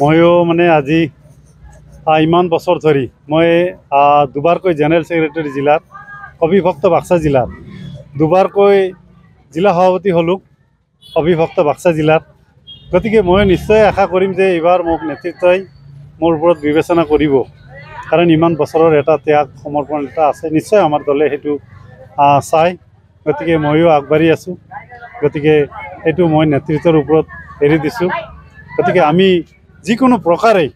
ময়ো মানে আজি ইমান বছৰ ধৰি মই দুবাৰকৈ জেনেৰেল ছেক্ৰেটাৰী জিলাত, অবিভক্ত বাক্সা জিলাত দুবাৰকৈ জিলা সভাপতি হ'লোঁ অবিভক্ত বাক্সা জিলাত। গতিকে মই নিশ্চয় আশা কৰিম যে এইবাৰ মোক নেতৃত্বই মোৰ ওপৰত বিবেচনা কৰিব, কাৰণ ইমান বছৰৰ এটা ত্যাগ সমৰ্পণ এটা আছে, নিশ্চয় আমাৰ দলে সেইটো চাই। গতিকে ময়ো আগবাঢ়ি আছোঁ। গতিকে এইটো মই নেতৃত্বৰ ওপৰত এৰি দিছোঁ। গতিকে আমি যিকোনো প্ৰকাৰে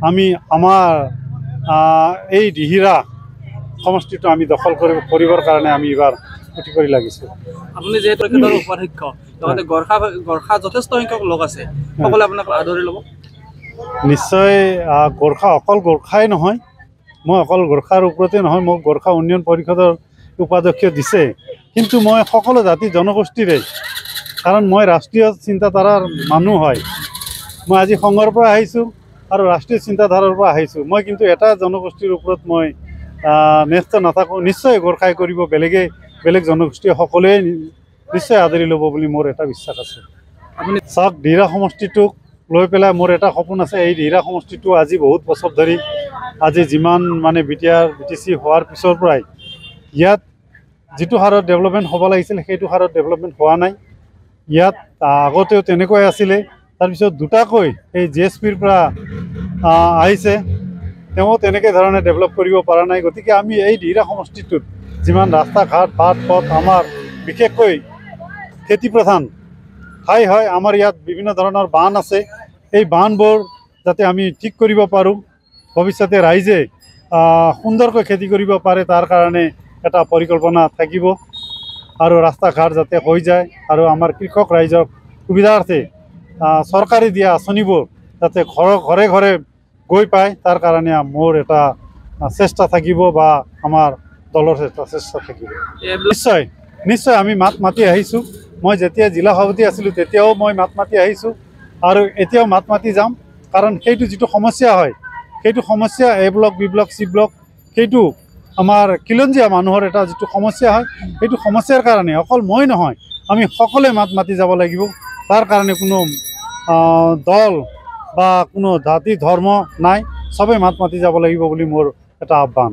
আমি আমাৰ এই দিহিৰা সমষ্টিটো আমি দখল কৰিবৰ কাৰণে আমি এইবাৰ উঠি কৰি লাগিছোঁ। আপুনি যিহেতু তেখেতৰ উপাধ্যক্ষ, লগতে গৰ্খা যথেষ্ট সংখ্যক লোক আছে, সকলোৱে আপোনাক আদৰি ল'ব। নিশ্চয় গোৰ্খা অকল গোৰ্খাই নহয়, মই অকল গোৰ্খাৰ ওপৰতে নহয়, মোক গোৰ্খা উন্নয়ন পৰিষদৰ উপাধ্যক্ষ দিছে, কিন্তু মই সকলো জাতি জনগোষ্ঠীৰে, কাৰণ মই ৰাষ্ট্ৰীয় চিন্তাধাৰাৰ মানুহ হয়। মই আজি সংঘৰ পৰা আহিছোঁ আৰু ৰাষ্ট্ৰীয় চিন্তাধাৰাৰ পৰা আহিছোঁ। মই কিন্তু এটা জনগোষ্ঠীৰ ওপৰত মই ন্যস্ত নাথাকোঁ। নিশ্চয় গোৰ্খাই কৰিব, বেলেগ জনগোষ্ঠীয়ে সকলোৱে নিশ্চয় আদৰি ল'ব বুলি মোৰ এটা বিশ্বাস আছে। আপুনি চাওক, দিহিৰা সমষ্টিটোক লৈ পেলাই মোৰ এটা সপোন আছে। এই দিহিৰা সমষ্টিটো আজি বহুত বছৰ ধৰি, আজি যিমান মানে BTC হোৱাৰ পিছৰ পৰাই ইয়াত যিটো হাৰত ডেভেলপমেণ্ট হ'ব লাগিছিল সেইটো হাৰত ডেভেলপমেণ্ট হোৱা নাই। ইয়াত আগতেও তেনেকৈ আছিলে, তাৰপিছত দুটাকৈ এই GSPৰ পৰা আহিছে, তেওঁ তেনেকৈ ধৰণে ডেভেলপ কৰিব পৰা নাই। গতিকে আমি এই দিহিৰা সমষ্টিটোত যিমান ৰাস্তা ঘাট বাট পথ, আমাৰ বিশেষকৈ খেতি প্ৰধান ঠাই হয়, আমাৰ ইয়াত বিভিন্ন ধৰণৰ বান্ধ আছে, এই বান্ধবোৰ যাতে আমি ঠিক কৰিব পাৰোঁ, ভৱিষ্যতে ৰাইজে সুন্দৰকৈ খেতি কৰিব পাৰে, তাৰ কাৰণে এটা পৰিকল্পনা থাকিব। আৰু ৰাস্তা ঘাট যাতে হৈ যায় আৰু আমাৰ কৃষক ৰাইজৰ সুবিধাৰ্থে চৰকাৰে দিয়া আঁচনিবোৰ যাতে ঘৰে ঘৰে গৈ পায়, তাৰ কাৰণে মোৰ এটা চেষ্টা থাকিব বা আমাৰ দলৰ এটা চেষ্টা থাকিব। নিশ্চয় আমি মাত মাতি আহিছোঁ। মই যেতিয়া জিলা সভাপতি আছিলোঁ তেতিয়াও মই মাত মাতি আহিছোঁ আৰু এতিয়াও মাত মাতি যাম, কাৰণ সেইটো যিটো সমস্যা হয়, সেইটো সমস্যা A block, B block, C block, সেইটো আমাৰ খিলঞ্জীয়া মানুহৰ এটা যিটো সমস্যা হয়, সেইটো সমস্যাৰ কাৰণে অকল মই নহয়, আমি সকলোৱে মাত মাতি যাব লাগিব। তাৰ কাৰণে কোনো দল বা কোনো জাতি ধৰ্ম নাই, চবেই মাত মাতি যাব লাগিব বুলি মোৰ এটা আহ্বান।